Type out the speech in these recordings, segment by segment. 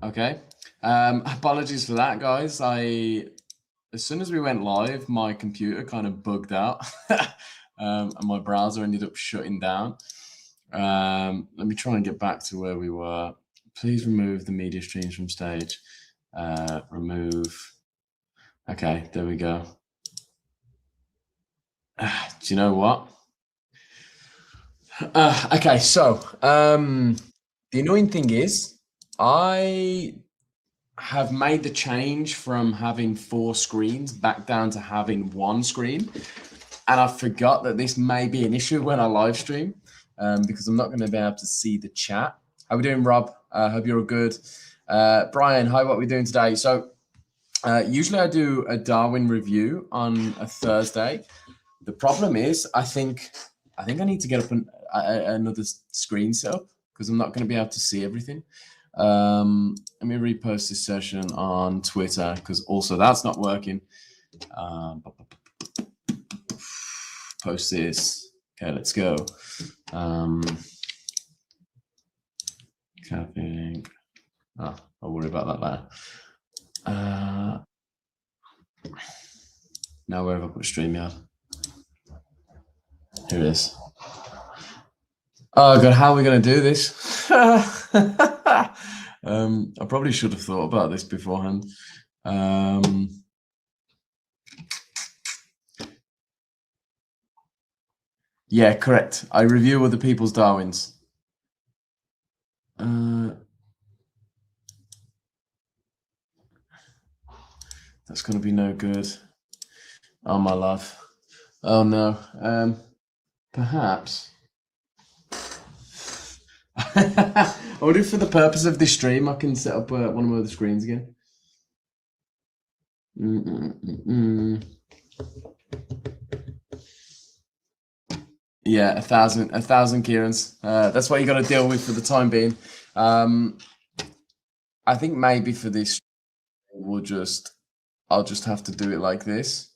Okay. Apologies for that, guys. As soon as we went live, my computer kind of bugged out, and my browser ended up shutting down. Let me try and get back to where we were. Please remove the media streams from stage. Remove. Okay, there we go. Do you know what? Okay, so the annoying thing is I have made the change from having 4 screens back down to having 1 screen. And I forgot that this may be an issue when I live stream because I'm not going to be able to see the chat. How are we doing, Rob? Hope you're all good. Brian, hi, what are we doing today? So usually I do a Darwin review on a Thursday. The problem is I think I need to get up another screen set up because I'm not going to be able to see everything. Let me repost this session on Twitter because also that's not working. Post this. Okay, let's go. Copying. Oh, I'll worry about that later. Now where have I put StreamYard? Here it is. Oh God, how are we going to do this? I probably should have thought about this beforehand. Yeah, correct. I review other people's Darwins. That's going to be no good. Oh, my love. Oh, no. Perhaps. I wonder if for the purpose of this stream, I can set up one of my other screens again. Yeah, 1,000 Kierans. That's what you got to deal with for the time being. I think maybe for this, I'll just have to do it like this.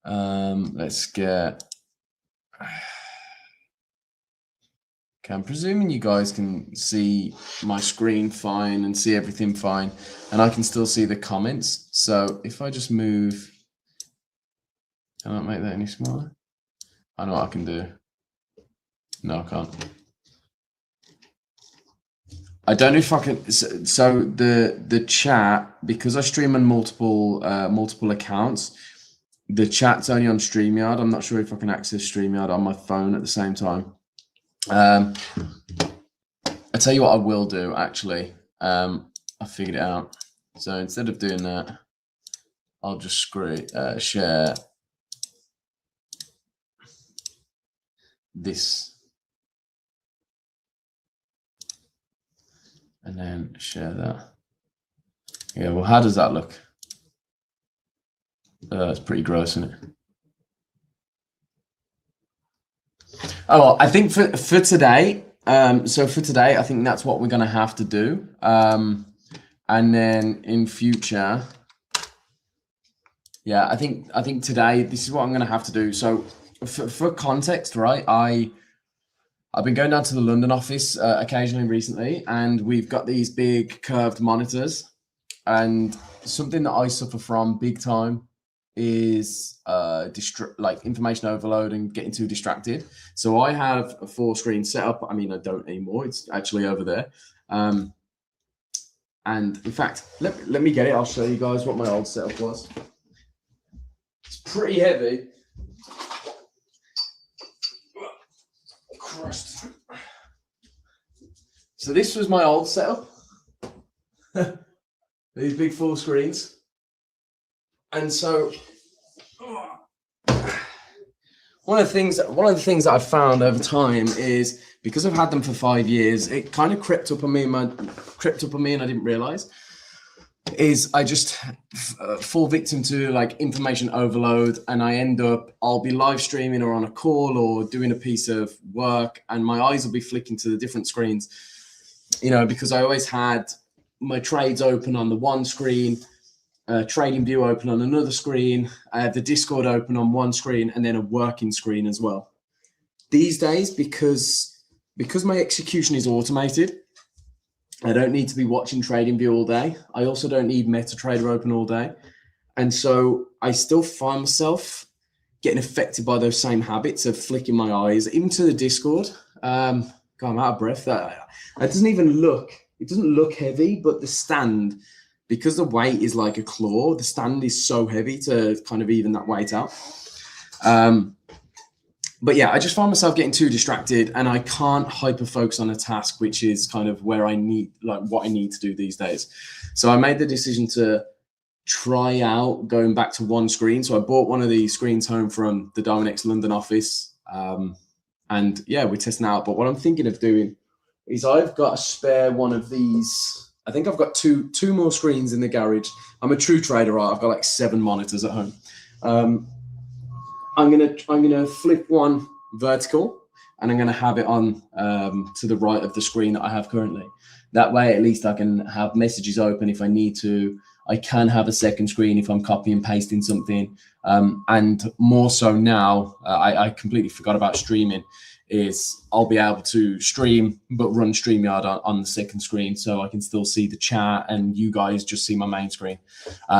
Let's get. Okay, I'm presuming you guys can see my screen fine and see everything fine, and I can still see the comments. So if I just move, can I make that any smaller? I know what I can do. No, I can't. I don't know if I can. So the chat, because I stream on multiple accounts, the chat's only on StreamYard. I'm not sure if I can access StreamYard on my phone at the same time. I tell you what I will do, actually. I figured it out. So instead of doing that, I'll just share this. And then share that. Yeah, well, how does that look? It's pretty gross, isn't it? Oh, well, I think for today, so for today, I think that's what we're going to have to do. And then in future, yeah, I think today, this is what I'm going to have to do. So for context, right, I've been going down to the London office occasionally recently, and we've got these big curved monitors. And something that I suffer from big time is like information overload and getting too distracted. So I have a 4-screen setup. I mean, I don't anymore. It's actually over there. And in fact, let me get it. I'll show you guys what my old setup was. It's pretty heavy. Crushed. So this was my old setup. These big 4 screens. And so one of the things that I've found over time is, because I've had them for 5 years, it kind of crept up on me and I didn't realize, is I just fall victim to like information overload, and I'll be live streaming or on a call or doing a piece of work, and my eyes will be flicking to the different screens, you know, because I always had my trades open on the one screen, trading view open on another screen, I have the Discord open on one screen, and then a working screen as well. These days, because my execution is automated, I don't need to be watching TradingView all day. I also don't need MetaTrader open all day. And so I still find myself getting affected by those same habits of flicking my eyes, even to the Discord. God, I'm out of breath. That doesn't even look, it doesn't look heavy, but the stand, because the weight is like a claw, the stand is so heavy to kind of even that weight out. But yeah, I just find myself getting too distracted and I can't hyper focus on a task, which is kind of where I need, like what I need to do these days. So I made the decision to try out going back to one screen. So I bought one of these screens home from the Darwinex London office. And yeah, we're testing out. But what I'm thinking of doing is I've got a spare one of these. I think I've got two more screens in the garage. I'm a true trader, right? I've got like 7 monitors at home. I'm gonna flip one vertical and I'm gonna have it on to the right of the screen that I have currently. That way, at least I can have messages open if I need to. I can have a second screen if I'm copy and pasting something. And more so now, I completely forgot about streaming, is I'll be able to stream, but run StreamYard on the second screen so I can still see the chat and you guys just see my main screen.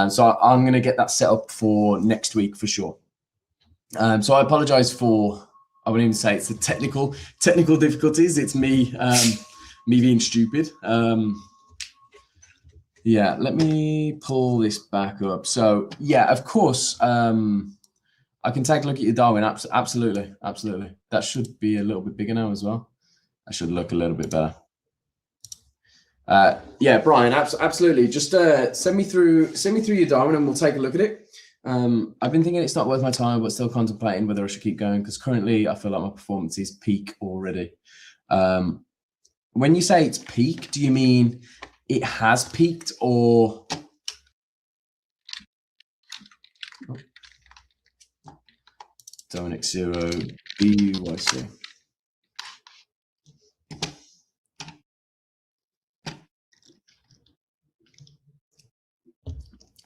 So I'm going to get that set up for next week for sure. So I apologize for, I wouldn't even say it's the technical difficulties. It's me, me being stupid. Yeah, let me pull this back up. So yeah, of course, I can take a look at your Darwin. Absolutely. That should be a little bit bigger now as well. I should look a little bit better. Yeah, Brian, absolutely. Just send me through your Darwin and we'll take a look at it. I've been thinking it's not worth my time, but still contemplating whether I should keep going because currently I feel like my performance is peak already. When you say it's peak, do you mean it has peaked or? Darwinex 0 BUYC.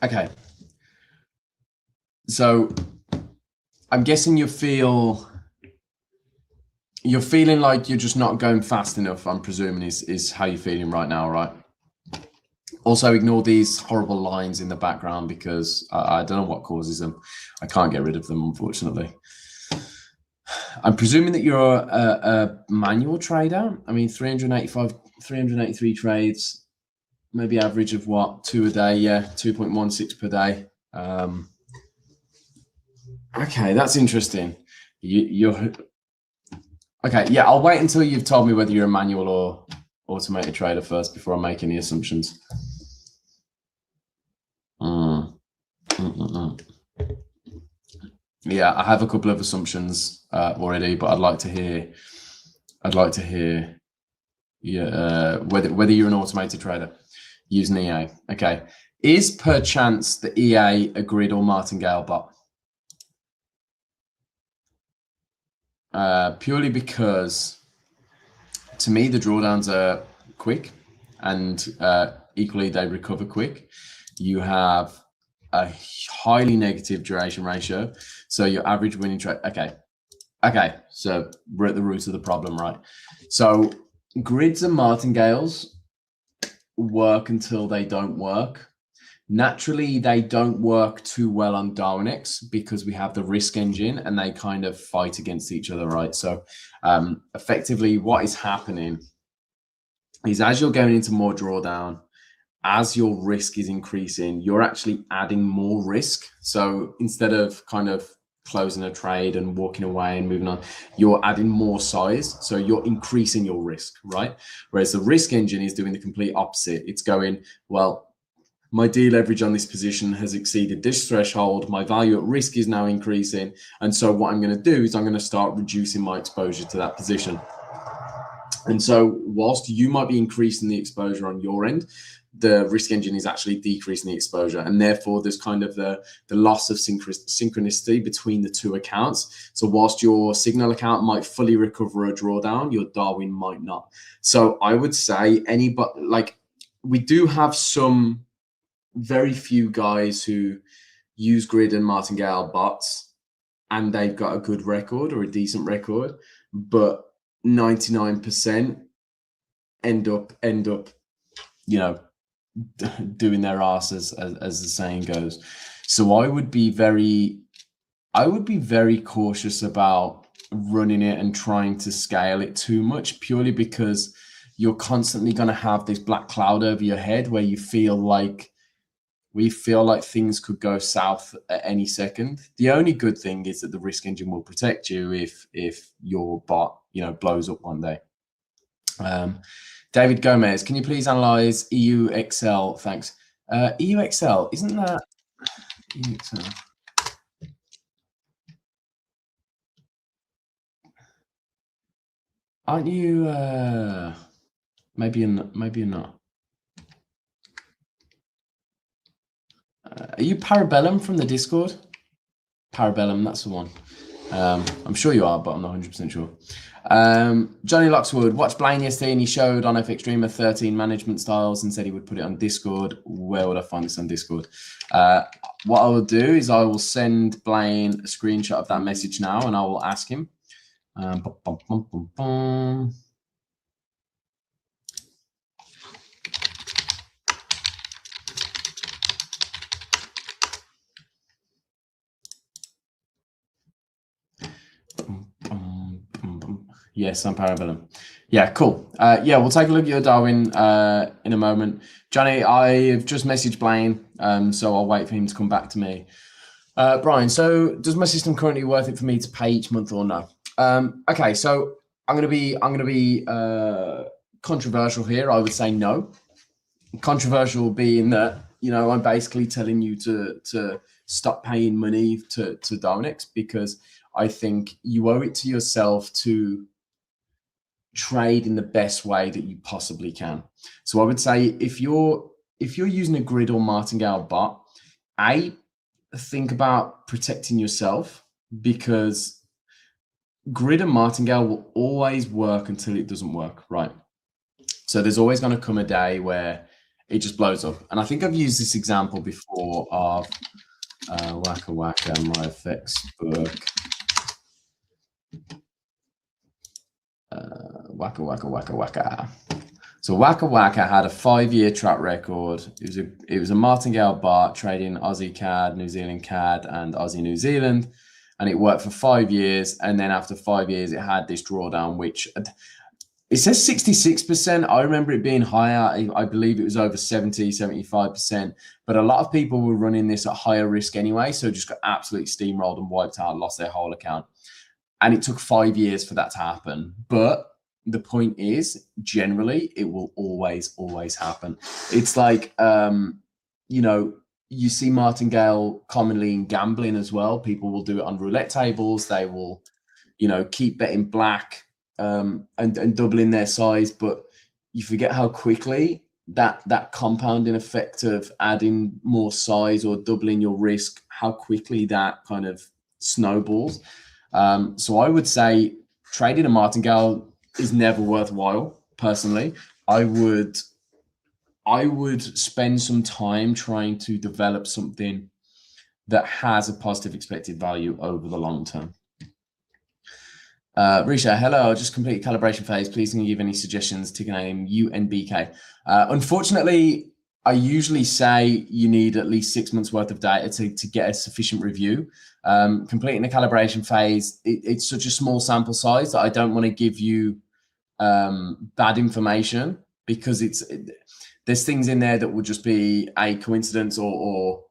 Okay. So I'm guessing you're feeling like you're just not going fast enough, I'm presuming is how you're feeling right now, right? Also ignore these horrible lines in the background because I don't know what causes them. I can't get rid of them, unfortunately. I'm presuming that you're a manual trader. I mean, 383 trades, maybe average of what, 2 a day? Yeah, 2.16 per day. Okay, that's interesting. You're okay. Yeah, I'll wait until you've told me whether you're a manual or automated trader first before I make any assumptions. Yeah, I have a couple of assumptions already, but I'd like to hear yeah, whether you're an automated trader using EA. Okay, is perchance the EA a grid or martingale bot? Purely because to me the drawdowns are quick and equally they recover quick. You have a highly negative duration ratio, so your average winning trade. Okay, so we're at the root of the problem, right? So grids and martingales work until they don't work. Naturally, they don't work too well on Darwinex because we have the risk engine and they kind of fight against each other, right? So effectively what is happening is as you're going into more drawdown, as your risk is increasing, you're actually adding more risk. So instead of kind of closing a trade and walking away and moving on, you're adding more size. So you're increasing your risk, right? Whereas the risk engine is doing the complete opposite. It's going, well, my deleverage on this position has exceeded this threshold. My value at risk is now increasing. And so what I'm going to do is I'm going to start reducing my exposure to that position. And so whilst you might be increasing the exposure on your end, the risk engine is actually decreasing the exposure. And therefore there's kind of the loss of synchronicity between the two accounts. So whilst your Signal account might fully recover a drawdown, your Darwin might not. So I would say we do have some very few guys who use grid and martingale bots and they've got a good record or a decent record, but 99% end up you know, doing their ass, as the saying goes. So I would be very cautious about running it and trying to scale it too much, purely because you're constantly going to have this black cloud over your head where you feel like things could go south at any second. The only good thing is that the risk engine will protect you if your bot, blows up one day. David Gomez, can you please analyze EUXL? Thanks. EUXL, isn't that EUXL? Aren't you? Maybe you're not. Are you Parabellum from the Discord? Parabellum, that's the one. I'm sure you are, but I'm not 100% sure. Johnny Loxwood watched Blaine yesterday and he showed on FX Dreamer 13 management styles and said he would put it on Discord. Where would I find this on Discord? What I will do is I will send Blaine a screenshot of that message now and I will ask him. Yes, I'm Parabellum. Yeah, cool. Yeah, we'll take a look at your Darwin in a moment. Johnny, I've just messaged Blaine, so I'll wait for him to come back to me. Brian, so does my system currently worth it for me to pay each month or no? Okay, so I'm gonna be controversial here. I would say no. Controversial being that I'm basically telling you to stop paying money to Darwinex, because I think you owe it to yourself to trade in the best way that you possibly can. So I would say if you're using a grid or martingale bot, think about protecting yourself, because grid and martingale will always work until it doesn't work, right? So there's always going to come a day where it just blows up. And I think I've used this example before of Waka Waka, my FX book. Waka Waka Waka Waka. So Waka Waka had a 5-year track record. It was a martingale bot trading Aussie CAD, New Zealand CAD, and Aussie New Zealand, and it worked for 5 years. And then after 5 years, it had this drawdown, which it says 66%. I remember it being higher. I believe it was over 70, 75%. But a lot of people were running this at higher risk anyway, so just got absolutely steamrolled and wiped out, lost their whole account. And it took 5 years for that to happen. But the point is, generally, it will always happen. It's like, you see martingale commonly in gambling as well. People will do it on roulette tables. They will, keep betting black and doubling their size. But you forget how quickly that compounding effect of adding more size or doubling your risk, how quickly that kind of snowballs. So I would say trading a martingale is never worthwhile. Personally, I would spend some time trying to develop something that has a positive expected value over the long term. Risha, hello, I just completed calibration phase. Please can you give any suggestions? Ticker name UNBK. Unfortunately, I usually say you need at least 6 months worth of data to get a sufficient review. Completing the calibration phase, it's such a small sample size that I don't want to give you bad information, because there's things in there that will just be a coincidence or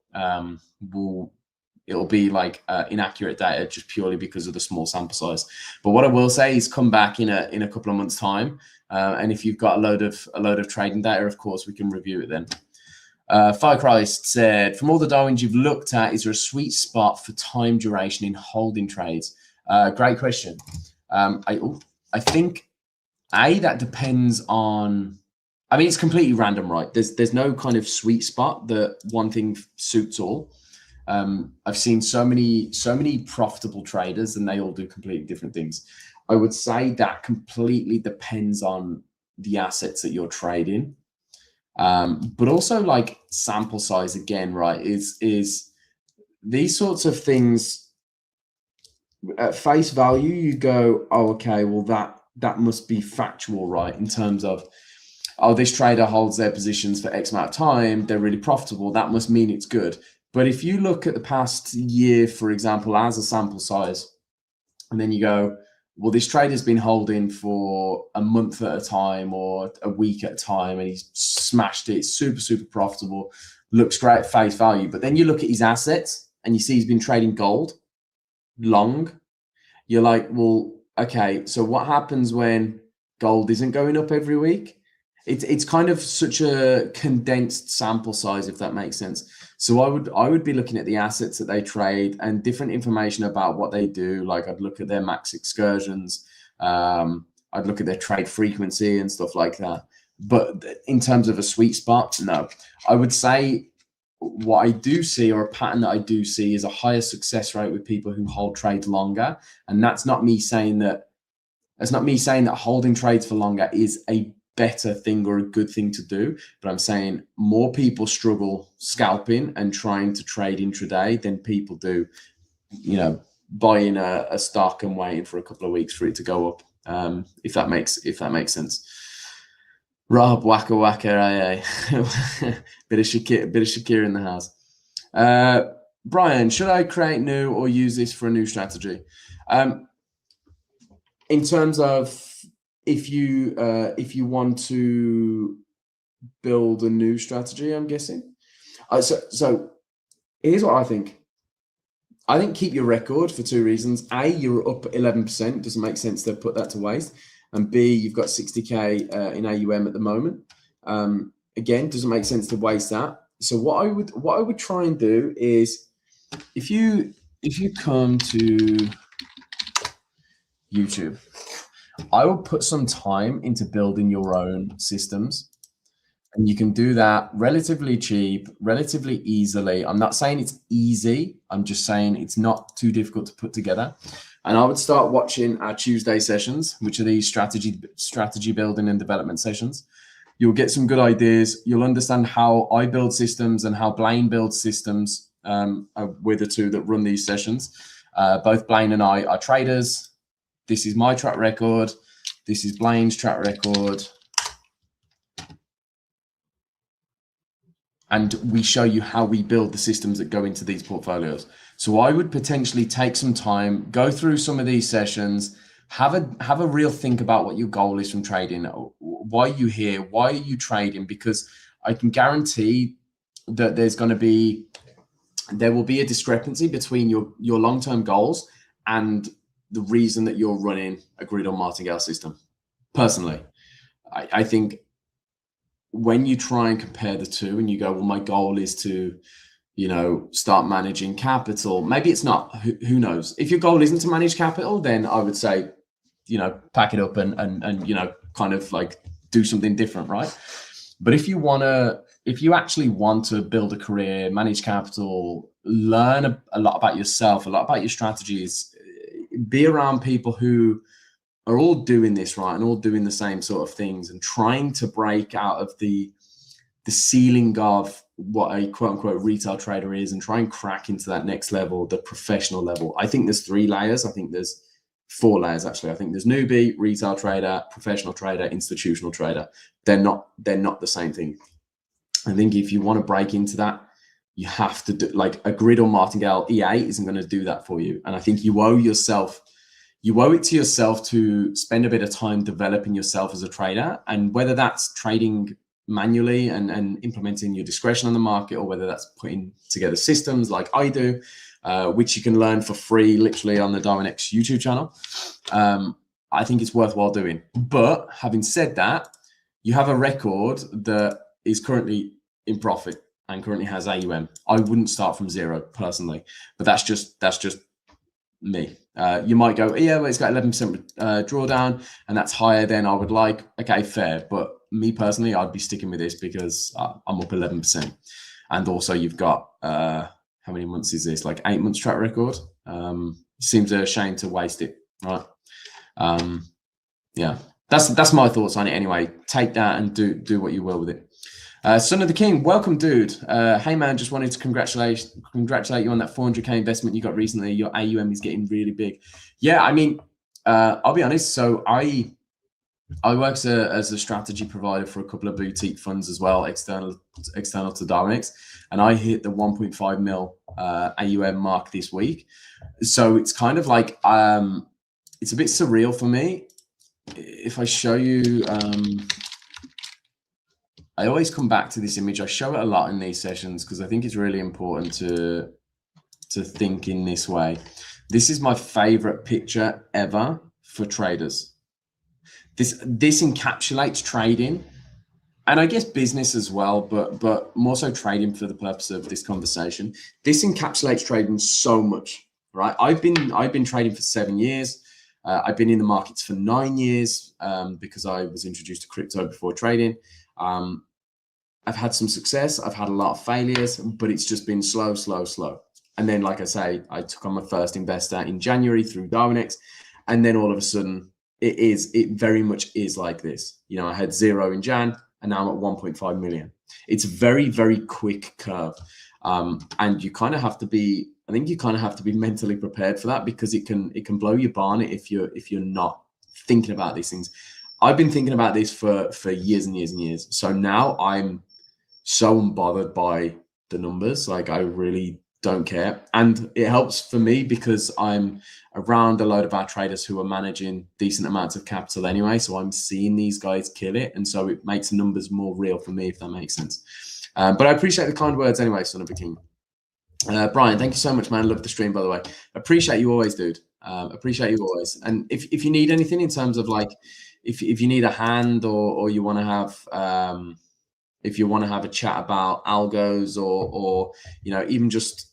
it'll be like inaccurate data just purely because of the small sample size. But what I will say is come back in a couple of months' time, and if you've got a load of trading data, of course we can review it then. Fire Christ said, from all the Darwins you've looked at, is there a sweet spot for time duration in holding trades? Great question. I think that depends on, it's completely random, right? There's no kind of sweet spot that one thing suits all. I've seen so many profitable traders and they all do completely different things. I would say that completely depends on the assets that you're trading. But also like sample size again, right, is these sorts of things at face value, you go, oh, okay, well that must be factual, right? In terms of, oh, this trader holds their positions for X amount of time, they're really profitable, that must mean it's good. But if you look at the past year, for example, as a sample size, and then you go, well, this trader's been holding for a month at a time or a week at a time, and he's smashed it, super, super profitable, looks great at face value. But then you look at his assets and you see he's been trading gold long. You're like, well, okay, so what happens when gold isn't going up every week? It's kind of such a condensed sample size, if that makes sense. So I would be looking at the assets that they trade and different information about what they do. Like I'd look at their max excursions, I'd look at their trade frequency and stuff like that. But in terms of a sweet spot, no. I would say what I do see, or a pattern that I do see, is a higher success rate with people who hold trades longer. And that's not me saying that holding trades for longer is a better thing or a good thing to do, but I'm saying more people struggle scalping and trying to trade intraday than people do, you know, buying a stock and waiting for a couple of weeks for it to go up. If that makes sense. Rob waka waka, bit of Shakir in the house. Brian, should I create new or use this for a new strategy? In terms of if you want to build a new strategy, I'm guessing. So here's what I think. I think keep your record for two reasons. A, you're up 11%. Doesn't make sense to put that to waste. And B, you've got 60K in AUM at the moment. Again, doesn't make sense to waste that. So what I would try and do is, if you come to YouTube, I will put some time into building your own systems, and you can do that relatively cheap, relatively easily. I'm not saying it's easy. I'm just saying it's not too difficult to put together. And I would start watching our Tuesday sessions, which are these strategy building and development sessions. You'll get some good ideas. You'll understand how I build systems and how Blaine builds systems. We're the two that run these sessions. Both Blaine and I are traders. This is my track record. This is Blaine's track record. And we show you how we build the systems that go into these portfolios. So I would potentially take some time, go through some of these sessions, have a real think about what your goal is from trading. Why are you here? Why are you trading? Because I can guarantee that there will be a discrepancy between your long-term goals and the reason that you're running a grid or martingale system. Personally, I think when you try and compare the two and you go, well, my goal is to, you know, start managing capital. Maybe it's not, who knows? If your goal isn't to manage capital, then I would say, you know, pack it up and you know, kind of like do something different, right? But if you actually want to build a career, manage capital, learn a lot about yourself, a lot about your strategies, be around people who are all doing this, right, and all doing the same sort of things, and trying to break out of the ceiling of what a quote unquote retail trader is and try and crack into that next level, the professional level. I think there's 3 layers. I think there's 4 layers, actually. I think there's newbie, retail trader, professional trader, institutional trader. They're not the same thing. I think if you want to break into that, you have to do, like, a grid or martingale EA isn't going to do that for you. And I think you owe it to yourself to spend a bit of time developing yourself as a trader. And whether that's trading manually and implementing your discretion on the market, or whether that's putting together systems like I do, which you can learn for free, literally on the DarwinX YouTube channel, I think it's worthwhile doing. But having said that, you have a record that is currently in profit and currently has AUM. I wouldn't start from zero personally, but that's just me. You might go, yeah, well, it's got 11% drawdown and that's higher than I would like. Okay, fair. But me personally, I'd be sticking with this because I'm up 11%. And also you've got, how many months is this? Like 8 months track record. Seems a shame to waste it, right? Yeah, that's my thoughts on it anyway. Take that and do what you will with it. Son of the King, welcome, dude. Hey man, just wanted to congratulate you on that 400K investment you got recently. Your AUM is getting really big. Yeah, I mean, I'll be honest. So I work as a strategy provider for a couple of boutique funds as well, external to Darwinex, and I hit the 1.5 mil AUM mark this week. So it's kind of like it's a bit surreal for me. If I show you, I always come back to this image. I show it a lot in these sessions because I think it's really important to think in this way. This is my favorite picture ever for traders. This encapsulates trading, and I guess business as well, but more so trading for the purpose of this conversation. This encapsulates trading so much, right? I've been trading for 7 years. I've been in the markets for 9 years because I was introduced to crypto before trading. I've had some success. I've had a lot of failures, but it's just been slow. And then, like I say, I took on my first investor in January through Darwinex, and then all of a sudden, it very much is like this. You know, I had 0 in Jan, and now I'm at 1.5 million. It's a very, very quick curve. And you kind of have to be, I think you kind of have to be mentally prepared for that, because it can blow your barn if you're not thinking about these things. I've been thinking about this for years and years and years. So now I'm so unbothered by the numbers. Like, I really don't care. And it helps for me because I'm around a load of our traders who are managing decent amounts of capital anyway. So I'm seeing these guys kill it. And so it makes numbers more real for me, if that makes sense. But I appreciate the kind words anyway, son of a king. Brian, thank you so much, man. Love the stream, by the way. Appreciate you always, dude. Appreciate you always. And if you need anything in terms of, like, if you need a hand, or you want to have if you want to have a chat about algos, or you know, even just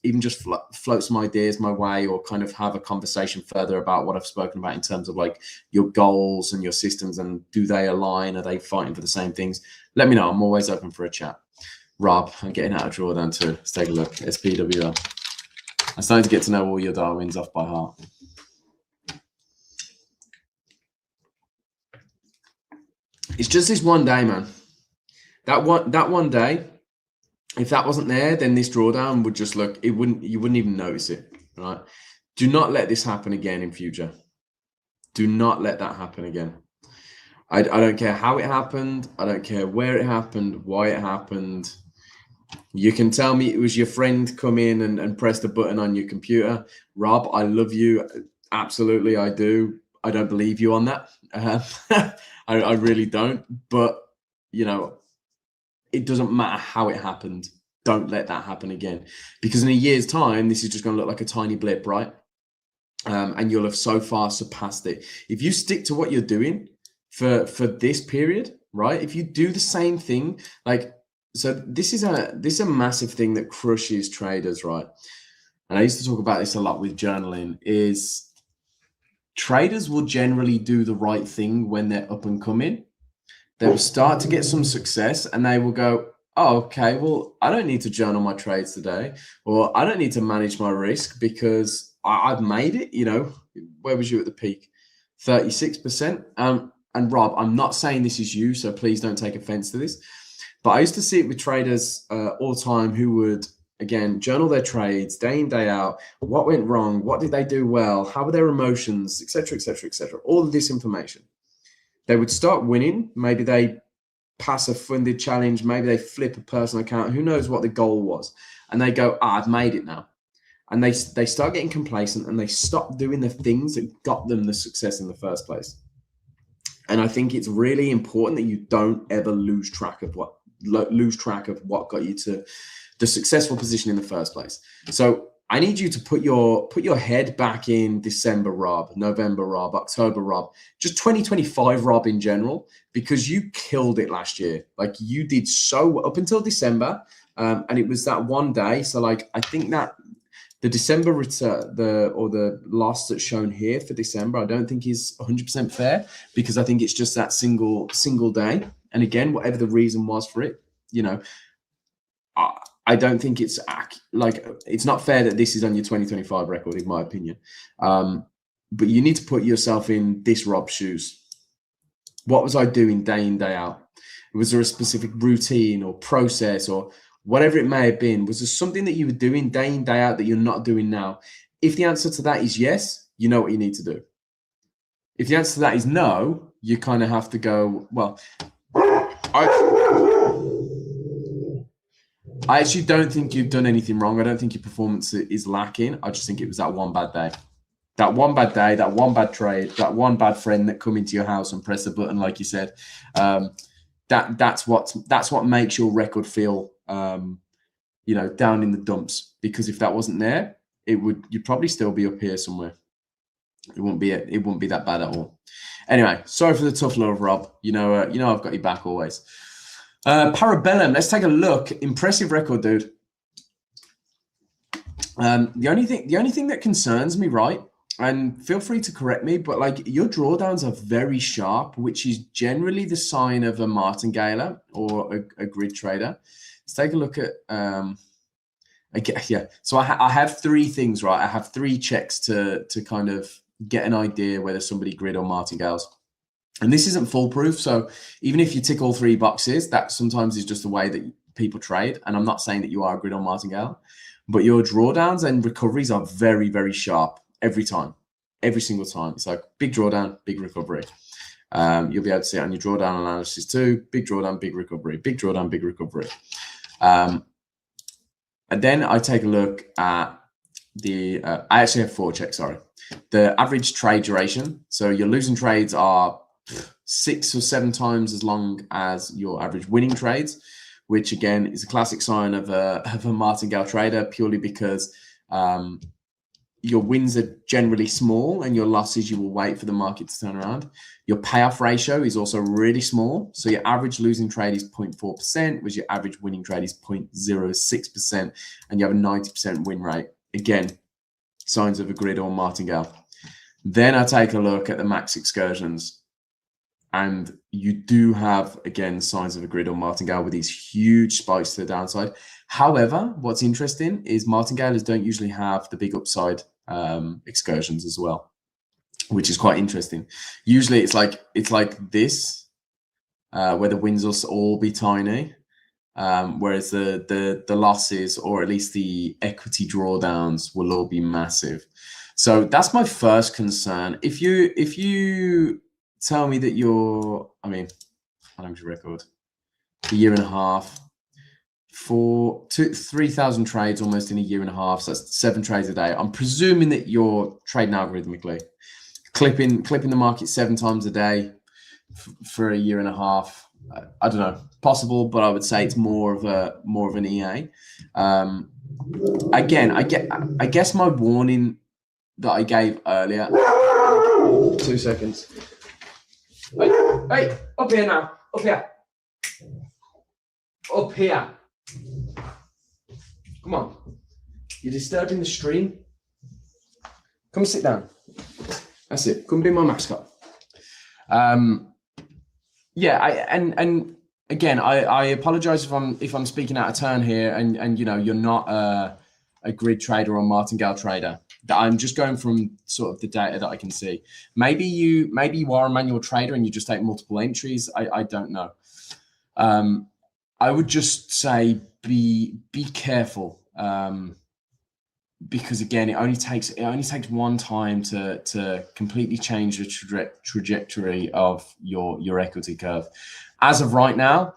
float some ideas my way, or kind of have a conversation further about what I've spoken about in terms of like your goals and your systems, and do they align? Are they fighting for the same things? Let me know. I'm always open for a chat. Rob, I'm getting out of drawdown too. Let's take a look. SPWL. I'm starting to get to know all your Darwins off by heart. It's just this one day, man. That one day, if that wasn't there, then this drawdown would just look, you wouldn't even notice it, right? Do not let this happen again in future. Do not let that happen again. I don't care how it happened. I don't care where it happened, why it happened. You can tell me it was your friend come in and pressed a button on your computer. Rob, I love you. Absolutely, I do. I don't believe you on that. I really don't. But, you know, it doesn't matter how it happened. Don't let that happen again. Because in a year's time, this is just going to look like a tiny blip, right? And you'll have so far surpassed it. If you stick to what you're doing for this period, right? If you do the same thing, like, so this is a massive thing that crushes traders, right? And I used to talk about this a lot with journaling, is traders will generally do the right thing when they're up and coming. They will start to get some success, and they will go, oh, okay, well, I don't need to journal my trades today, or I don't need to manage my risk because I've made it. You know, where was you at the peak? 36%. And Rob, I'm not saying this is you, so please don't take offense to this. But I used to see it with traders all the time who would, again, journal their trades day in, day out. What went wrong? What did they do well? How were their emotions, etc., etc., etc. All of this information. They would start winning. Maybe they pass a funded challenge. Maybe they flip a personal account. Who knows what the goal was? And they go, I've made it now. And they start getting complacent, and they stop doing the things that got them the success in the first place. And I think it's really important that you don't ever lose track of what got you to the successful position in the first place. So I need you to put your head back in December, Rob, November, Rob, October, Rob, just 2025, Rob, in general, because you killed it last year. Like, you did so up until December, and it was that one day. So, like, I think that the December return, the loss that's shown here for December, I don't think is 100% fair, because I think it's just that single day. And again, whatever the reason was for it, you know, I don't think it's like, it's not fair that this is on your 2025 record, in my opinion. But you need to put yourself in this Rob's shoes. What was I doing day in, day out? Was there a specific routine or process or whatever it may have been? Was there something that you were doing day in, day out that you're not doing now? If the answer to that is yes, you know what you need to do. if the answer to that is no, you kind of have to go, well, I actually don't think you've done anything wrong. I don't think your performance is lacking. I just think it was that one bad day. That one bad day, that one bad trade, that one bad friend that come into your house and press a button, like you said. That's what makes your record feel, you know, down in the dumps. Because if that wasn't there, you'd probably still be up here somewhere. It wouldn't be that bad at all. Anyway, sorry for the tough love, Rob. You know I've got your back always. Parabellum, let's take a look. Impressive record, dude. The only thing that concerns me, right? And feel free to correct me, but like your drawdowns are very sharp, which is generally the sign of a martingale or a grid trader. Let's take a look at yeah. So I have three things, right? I have three checks to kind of get an idea whether somebody grid or martingales. And this isn't foolproof. So even if you tick all three boxes, that sometimes is just the way that people trade. And I'm not saying that you are a grid or martingale, but your drawdowns and recoveries are very, very sharp every time, every single time. It's like big drawdown, big recovery. You'll be able to see it on your drawdown analysis too. Big drawdown, big recovery, big drawdown, big recovery. And then I take a look at the, I actually have four checks, sorry. The average trade duration. So your losing trades are 6 or 7 times as long as your average winning trades, which again is a classic sign of a martingale trader, purely because your wins are generally small and your losses, you will wait for the market to turn around. Your payoff ratio is also really small. So your average losing trade is 0.4%, whereas your average winning trade is 0.06%, and you have a 90% win rate. Again, signs of a grid or martingale. Then I take a look at the max excursions, and you do have, again, signs of a grid or martingale with these huge spikes to the downside. However, what's interesting is martingales don't usually have the big upside excursions as well, which is quite interesting. Usually it's like this, where the wins will all be tiny, whereas the losses, or at least the equity drawdowns, will all be massive. So that's my first concern. If you tell me that you're, I mean, how long's your record? A year and a half. For 3,000 trades almost in a year and a half, so that's 7 trades a day. I'm presuming that you're trading algorithmically, clipping the market 7 times a day for a year and a half. I don't know, possible, but I would say it's more of an EA. Again, I guess my warning that I gave earlier. 2 seconds. Hey, up here now, up here. Up here. Come on. You're disturbing the stream. Come sit down. That's it. Come be my mascot. Yeah, and again, I apologize if I'm speaking out of turn here, and you know, you're not a grid trader or martingale trader. I'm just going from sort of the data that I can see. Maybe you are a manual trader and you just take multiple entries. I don't know. I would just say be careful, because again, it only takes one time to completely change the trajectory of your equity curve. As of right now,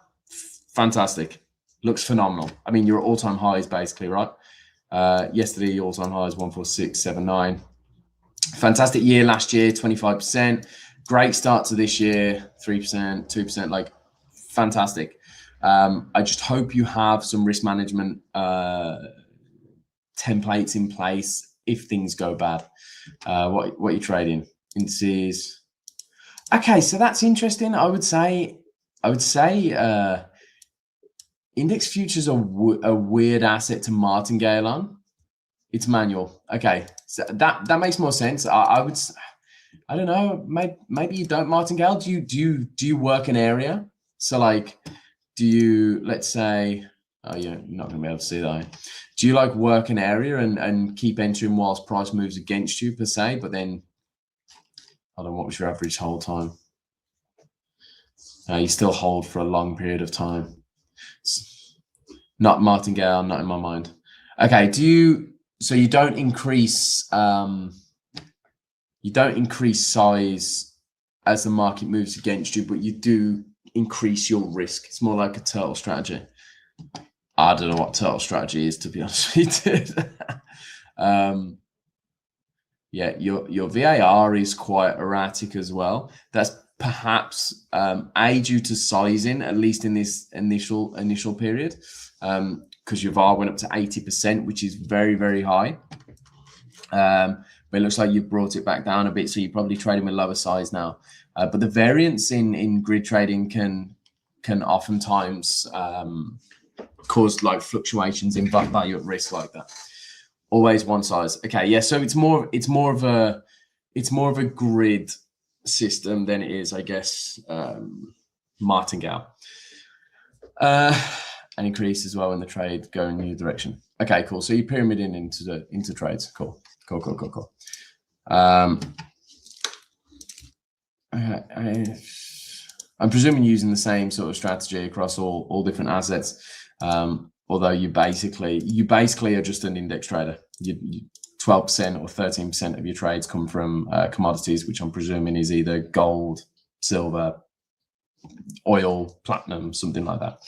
fantastic, looks phenomenal. I mean, you're at all-time highs basically, right? Yesterday, your all-time highs 146.79. Fantastic year last year, 25%. Great start to this year, 3%, 2%, like fantastic. I just hope you have some risk management templates in place if things go bad. What are you trading? Indices. Okay, so that's interesting. I would say index futures are a weird asset to martingale on. It's manual. Okay, so that makes more sense. I don't know. Maybe you don't martingale. Do you work an area? So like, do you, let's say, oh, you're not going to be able to see that. Do you like work an area and keep entering whilst price moves against you per se? But then, I don't know, what was your average hold time? You still hold for a long period of time. Not martingale, not in my mind. Okay, so you don't increase size as the market moves against you, but you do increase your risk. It's more like a turtle strategy. I don't know what turtle strategy is, to be honest with you. Yeah, your VAR is quite erratic as well. That's perhaps due to sizing, at least in this initial period, because your VAR went up to 80%, which is very, very high. But it looks like you've brought it back down a bit, so you're probably trading with lower size now. But the variance in grid trading can oftentimes cause like fluctuations in value at risk like that. Always one size. Okay, yeah. So it's more of a grid system than it is, I guess, martingale. An increase as well in the trade going in your direction. Okay, cool. So you're pyramiding into trades. Cool. I'm presuming using the same sort of strategy across all different assets. Although you basically are just an index trader. 12% or 13% of your trades come from commodities, which I'm presuming is either gold, silver, oil, platinum, something like that.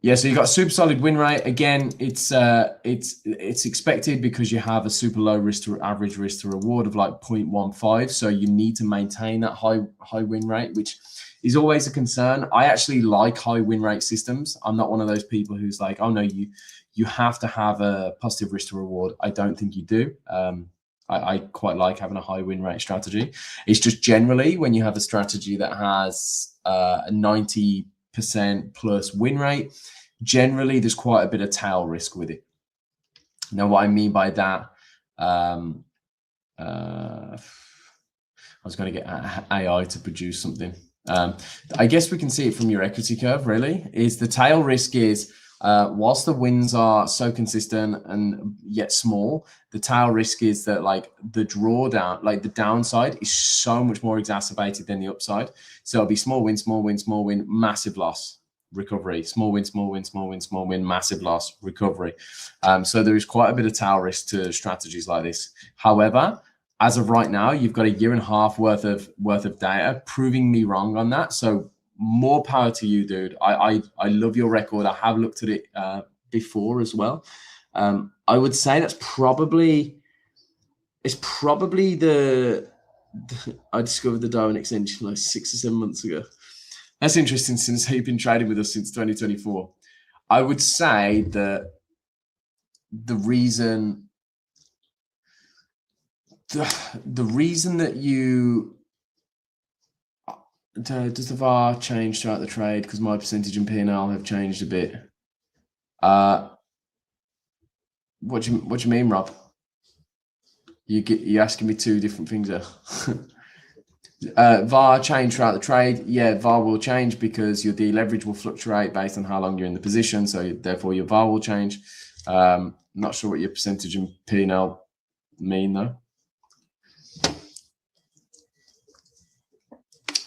Yeah, so you've got a super solid win rate. Again, it's expected because you have a super low risk to average risk to reward of like 0.15. So you need to maintain that high win rate, which is always a concern. I actually like high win rate systems. I'm not one of those people who's like, oh no, you have to have a positive risk to reward. I don't think you do. I quite like having a high win rate strategy. It's just generally when you have a strategy that has a 90% plus win rate, generally there's quite a bit of tail risk with it. Now, what I mean by that, I was going to get AI to produce something. I guess we can see it from your equity curve, really, is the tail risk is, whilst the wins are so consistent and yet small, the tail risk is that like the drawdown, like the downside is so much more exacerbated than the upside. So it'll be small win, massive loss, recovery, small win, massive loss, recovery. So there is quite a bit of tail risk to strategies like this. However, as of right now, you've got a year and a half worth of data proving me wrong on that. So more power to you, dude. I love your record. I have looked at it before as well. I would say it's probably the I discovered the Darwinex engine like 6 or 7 months ago. That's interesting since you've been trading with us since 2024. I would say that the reason that you does the VAR change throughout the trade because my percentage and P&L have changed a bit. What do you mean, Rob? You're asking me two different things there. VAR change throughout the trade. Yeah, VAR will change because your deleverage will fluctuate based on how long you're in the position. So therefore your VAR will change. Not sure what your percentage and P&L mean though.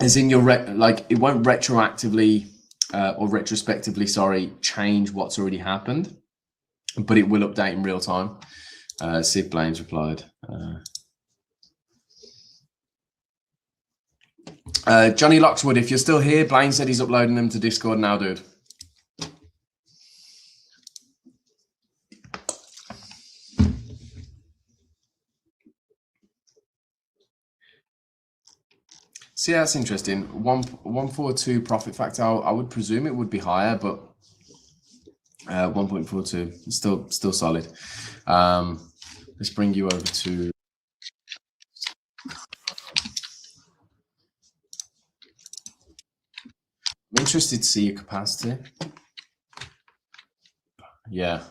As in your like it won't retroactively or retrospectively, sorry, change what's already happened, but it will update in real time. Sid Blaine's replied. Johnny Lockswood, if you're still here, Blaine said he's uploading them to Discord now, dude. See, that's interesting. 142 profit factor. I would presume it would be higher, but 1.42 still solid. Let's bring you over to. I'm interested to see your capacity. Yeah,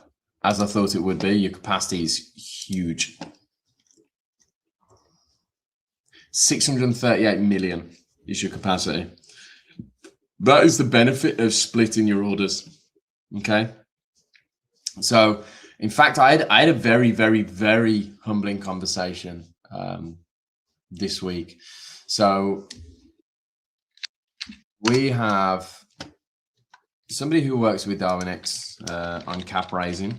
as I thought it would be. Your capacity is huge. 638 million is your capacity. That is the benefit of splitting your orders. Okay. So, in fact, I had a very, very, very humbling conversation this week. So, we have somebody who works with Darwinex on cap raising.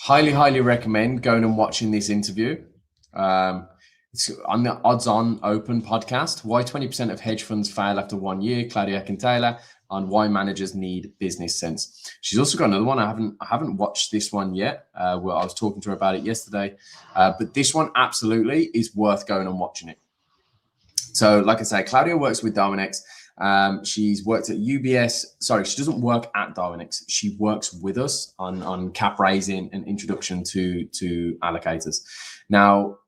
highly recommend going and watching this interview. It's on the Odds On Open podcast. Why 20% of hedge funds fail after 1 year. Claudia Quintela on why managers need business sense. She's also got another one. I haven't watched this one yet. Well, I was talking to her about it yesterday, but this one absolutely is worth going and watching it. So, like I say, Claudia works with Darwinex. She's worked at UBS. Sorry, she doesn't work at Darwinex. She works with us on cap raising and introduction to allocators. Now,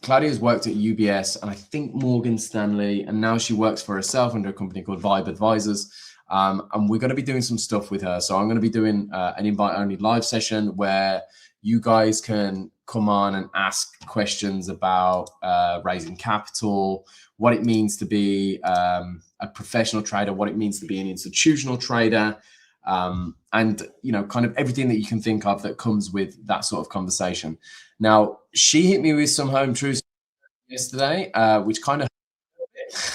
Claudia's worked at UBS and I think Morgan Stanley, and now she works for herself under a company called Vibe Advisors. And we're going to be doing some stuff with her. So I'm going to be doing an invite-only live session where you guys can come on and ask questions about raising capital, what it means to be a professional trader, what it means to be an institutional trader, and kind of everything that you can think of that comes with that sort of conversation. Now, she hit me with some home truths yesterday, which kind of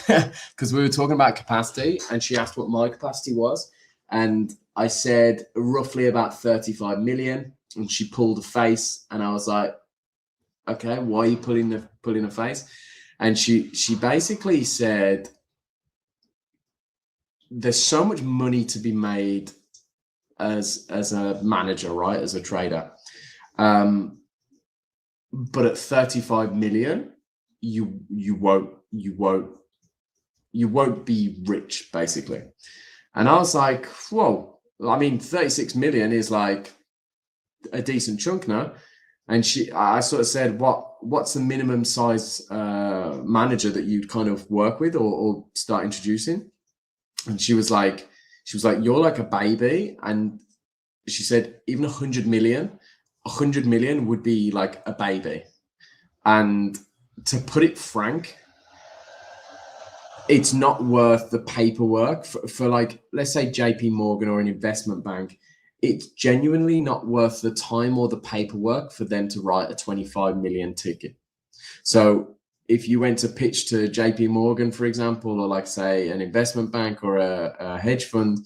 because we were talking about capacity, and she asked what my capacity was, and I said roughly about 35 million, and she pulled a face, and I was like, okay, why are you pulling a face? And she basically said there's so much money to be made as a manager, right, as a trader, but at 35 million you won't be rich, basically. And I was like, whoa, I mean, 36 million is like a decent chunk now. And I sort of said, what's the minimum size manager that you'd kind of work with or start introducing? And she was like, you're like a baby. And she said, even 100 million would be like a baby. And to put it frank, it's not worth the paperwork for like, let's say JP Morgan or an investment bank. It's genuinely not worth the time or the paperwork for them to write a 25 million ticket. So if you went to pitch to JP Morgan, for example, or like say an investment bank or a hedge fund,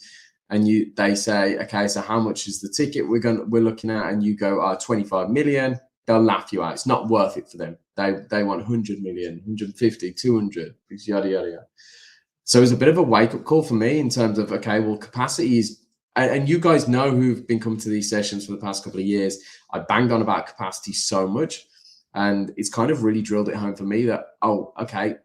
and they say, okay, so how much is the ticket we're looking at? And you go, 25 million, they'll laugh you out. It's not worth it for them. They want 100 million, 150, 200, yada, yada, yada. So it was a bit of a wake-up call for me in terms of, okay, well, capacity is, and you guys know who've been coming to these sessions for the past couple of years, I banged on about capacity so much, and it's kind of really drilled it home for me that, oh, okay,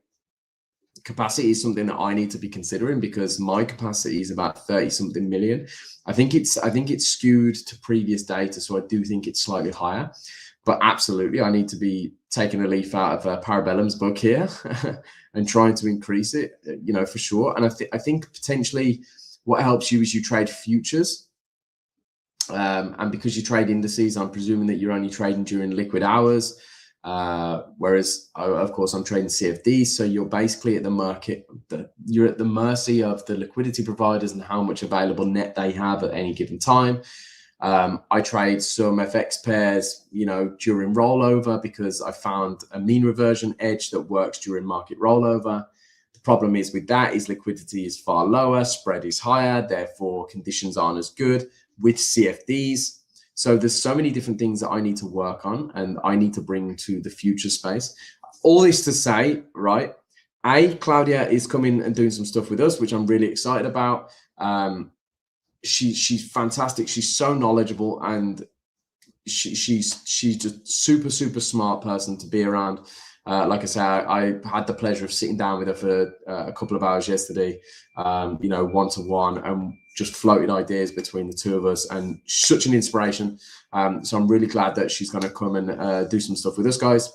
capacity is something that I need to be considering because my capacity is about 30-something million. I think it's skewed to previous data, so I do think it's slightly higher. But absolutely, I need to be taking a leaf out of Parabellum's book here and trying to increase it, for sure. And I think potentially what helps you is you trade futures. And because you trade indices, I'm presuming that you're only trading during liquid hours. Whereas, of course, I'm trading CFDs. So you're basically at the market, you're at the mercy of the liquidity providers and how much available net they have at any given time. I trade some FX pairs, during rollover because I found a mean reversion edge that works during market rollover. The problem is with that is liquidity is far lower, spread is higher, therefore conditions aren't as good with CFDs. So there's so many different things that I need to work on and I need to bring to the future space. All this to say, right, Claudia is coming and doing some stuff with us, which I'm really excited about. She's fantastic. She's so knowledgeable, and she's just super smart person to be around. Like I say, I had the pleasure of sitting down with her for a couple of hours yesterday, one-to-one, and just floated ideas between the two of us, and such an inspiration. So I'm really glad that she's going to come and do some stuff with us, guys.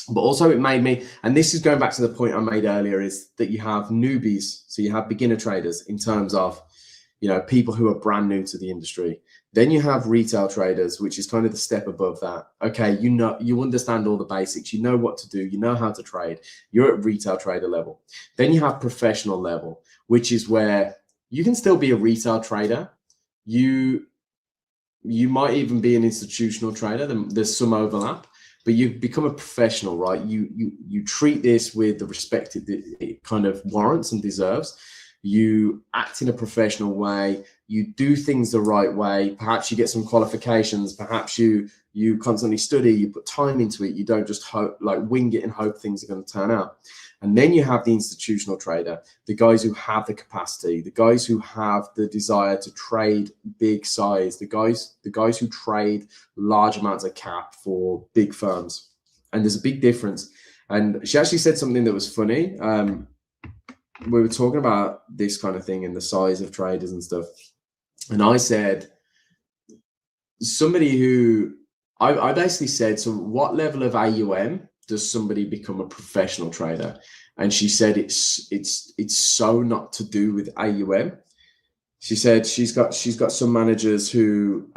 But also it made me, and this is going back to the point I made earlier, is that you have newbies. So you have beginner traders in terms of, people who are brand new to the industry. Then you have retail traders, which is kind of the step above that. Okay, you understand all the basics, you know what to do, you know how to trade. You're at retail trader level. Then you have professional level, which is where you can still be a retail trader. You might even be an institutional trader. There's some overlap, but you become a professional, right? You treat this with the respect it kind of warrants and deserves. you act in a professional way, you do things the right way, perhaps you get some qualifications, perhaps you constantly study, you put time into it, you don't just hope, like wing it and hope things are going to turn out. And then you have the institutional trader, the guys who have the capacity, the guys who have the desire to trade big size, the guys who trade large amounts of cap for big firms. And there's a big difference. And she actually said something that was funny. We were talking about this kind of thing and the size of traders and stuff. And I said, somebody who, I basically said, so what level of AUM does somebody become a professional trader? And she said it's so not to do with AUM. She said she's got some managers who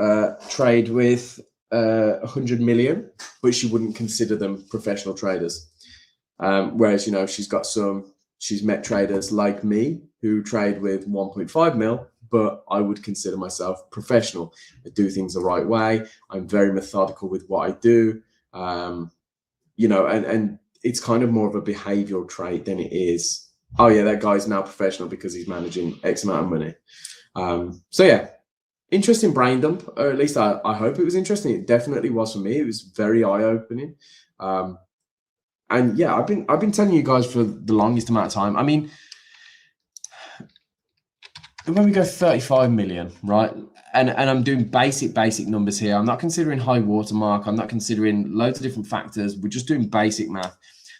trade with 100 million, but she wouldn't consider them professional traders. Whereas, you know, she's met traders like me who trade with 1.5 mil, but I would consider myself professional. I do things the right way. I'm very methodical with what I do. You know, and it's kind of more of a behavioral trait than it is, oh yeah, that guy's now professional because he's managing X amount of money. So yeah, interesting brain dump, or at least I hope it was interesting. It definitely was for me. It was very eye-opening. And yeah, I've been telling you guys for the longest amount of time. I mean, when we go 35 million, right? And I'm doing basic numbers here. I'm not considering high watermark. I'm not considering loads of different factors. We're just doing basic math.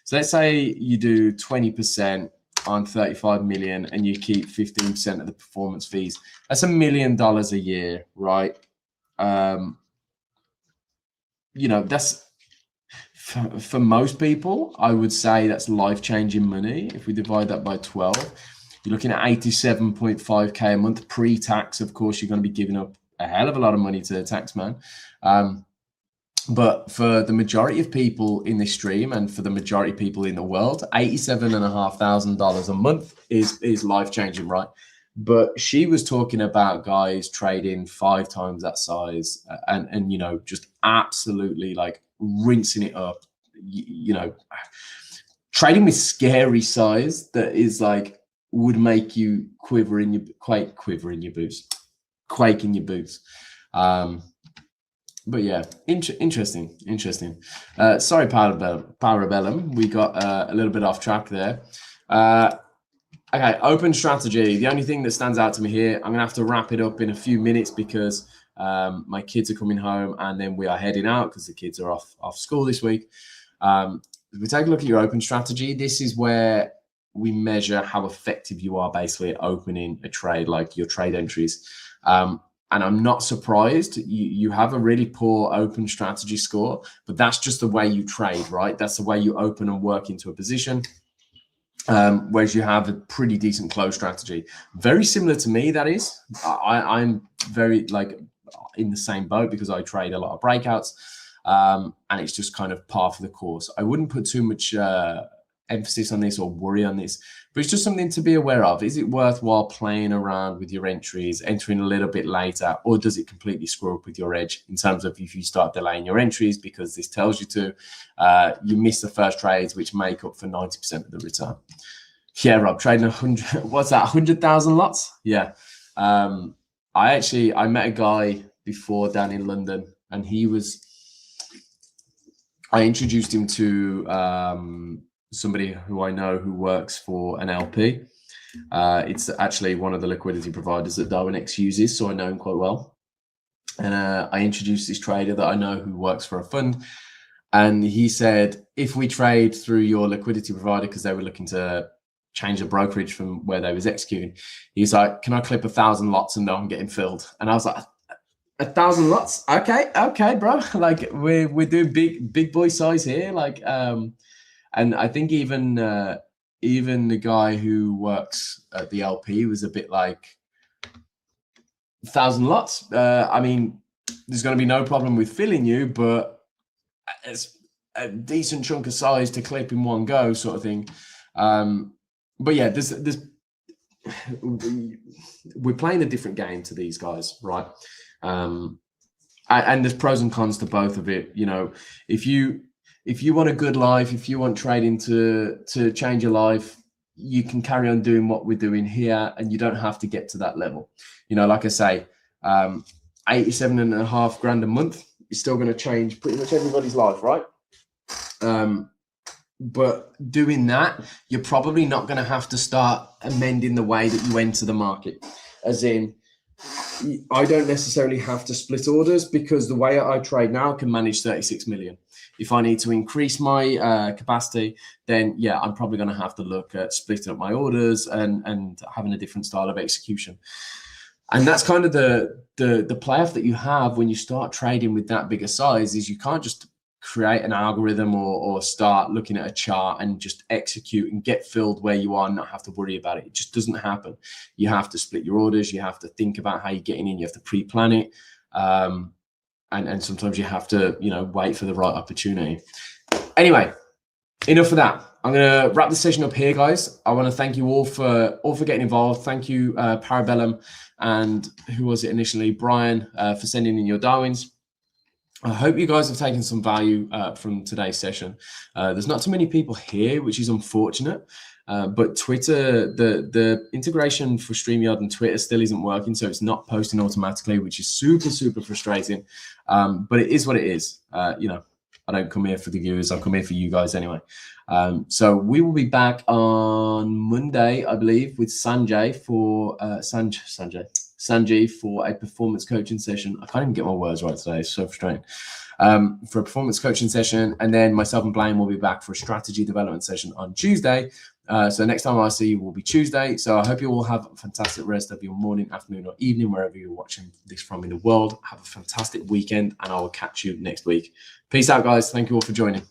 So let's say you do 20% on 35 million and you keep 15% of the performance fees. That's $1 million a year, right? You know, that's for most people, I would say that's life-changing money. If we divide that by 12, you're looking at 87.5K a month pre-tax. Of course, you're going to be giving up a hell of a lot of money to the tax man. But for the majority of people in this stream and for the majority of people in the world, $87,500 a month is life-changing, right? But she was talking about guys trading 5 times that size and you know, just absolutely like rinsing it up, you know, trading with scary size that is like, would make you quake in your boots. But yeah, interesting. Sorry, Parabellum. We got a little bit off track there. Okay, open strategy. The only thing that stands out to me here, I'm gonna have to wrap it up in a few minutes because my kids are coming home and then we are heading out because the kids are off school this week. If we take a look at your open strategy, this is where we measure how effective you are basically at opening a trade, like your trade entries. And I'm not surprised you have a really poor open strategy score, but that's just the way you trade, right? That's the way you open and work into a position. Whereas you have a pretty decent close strategy. Very similar to me, that is. I'm very like in the same boat because I trade a lot of breakouts. And it's just kind of par for the course. I wouldn't put too much emphasis on this or worry on this, but it's just something to be aware of. Is it worthwhile playing around with your entries, entering a little bit later, or does it completely screw up with your edge in terms of if you start delaying your entries because this tells you to, you miss the first trades, which make up for 90% of the return. Yeah, Rob, trading 100, what's that, 100,000 lots? Yeah. I met a guy before down in London and I introduced him to somebody who I know who works for an LP. It's actually one of the liquidity providers that Darwinex uses, so I know him quite well. And I introduced this trader that I know who works for a fund, and he said, if we trade through your liquidity provider, because they were looking to change the brokerage from where they was executing, he's like, can I clip 1,000 lots and know I'm getting filled? And I was like, 1,000 lots? Okay, bro. Like we're doing big boy size here. Like, and I think even the guy who works at the LP was a bit like 1,000 lots. I mean, there's going to be no problem with filling you, but it's a decent chunk of size to clip in one go, sort of thing. But yeah, we're playing a different game to these guys, right? And there's pros and cons to both of it. You know, if you want a good life, if you want trading to change your life, you can carry on doing what we're doing here, and you don't have to get to that level. You know, like I say, 87.5 grand a month is still going to change pretty much everybody's life, right? But doing that, you're probably not going to have to start amending the way that you enter the market. As in, I don't necessarily have to split orders, because the way I trade now can manage 36 million. If I need to increase my capacity, then yeah, I'm probably going to have to look at splitting up my orders and having a different style of execution. And that's kind of the playoff that you have when you start trading with that bigger size, is you can't just create an algorithm or start looking at a chart and just execute and get filled where you are and not have to worry about it. It just doesn't happen. You have to split your orders. You have to think about how you're getting in. You have to pre-plan it. And sometimes you have to, you know, wait for the right opportunity. Anyway, enough of that. I'm going to wrap the session up here, guys. I want to thank you all for getting involved. Thank you, Parabellum, and who was it initially? Brian, for sending in your Darwins. I hope you guys have taken some value from today's session. There's not too many people here, which is unfortunate. But Twitter, the integration for StreamYard and Twitter still isn't working, so it's not posting automatically, which is super, super frustrating. But it is what it is. You know, I don't come here for the viewers. I come here for you guys anyway. So we will be back on Monday, I believe, with Sanjay for Sanjay for a performance coaching session. I can't even get my words right today. It's so frustrating. For a performance coaching session, and then myself and Blaine will be back for a strategy development session on Tuesday. So next time I see you will be Tuesday. So I hope you all have a fantastic rest of your morning, afternoon, or evening, wherever you're watching this from in the world. Have a fantastic weekend, and I will catch you next week. Peace out, guys. Thank you all for joining.